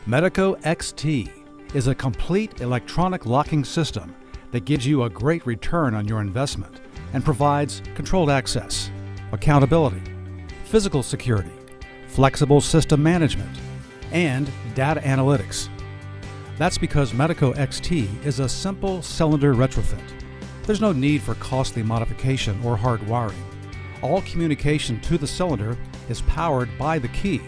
Medeco XT is a complete electronic locking system that gives you a great return on your investment and provides controlled access, accountability, physical security, flexible system management, and data analytics. That's because Medeco XT is a simple cylinder retrofit. There's no need for costly modification or hard wiring. All communication to the cylinder is powered by the key.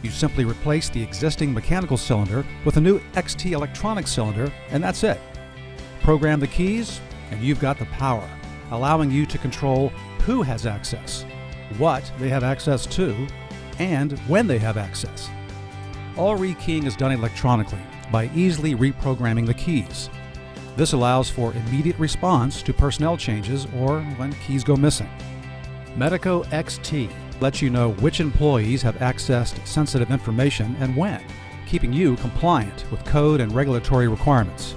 You simply replace the existing mechanical cylinder with a new XT electronic cylinder, and that's it. Program the keys, and you've got the power, allowing you to control who has access, what they have access to, and when they have access. All rekeying is done electronically by easily reprogramming the keys. This allows for immediate response to personnel changes or when keys go missing. Medeco XT lets you know which employees have accessed sensitive information and when, keeping you compliant with code and regulatory requirements.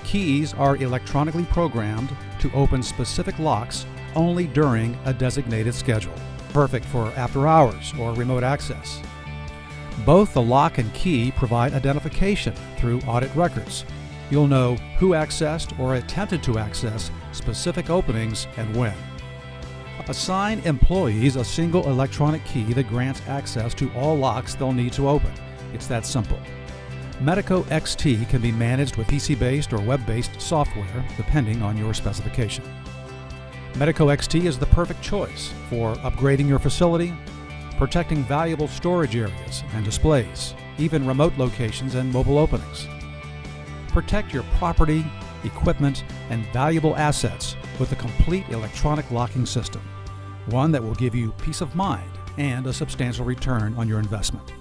Keys are electronically programmed to open specific locks only during a designated schedule, perfect for after hours or remote access. Both the lock and key provide identification through audit records. You'll know who accessed or attempted to access specific openings and when. Assign employees a single electronic key that grants access to all locks they'll need to open. It's that simple. Medeco XT can be managed with PC-based or web-based software, depending on your specification. Medeco XT is the perfect choice for upgrading your facility, protecting valuable storage areas and displays, even remote locations and mobile openings. Protect your property, equipment, and valuable assets with a complete electronic locking system, one that will give you peace of mind and a substantial return on your investment.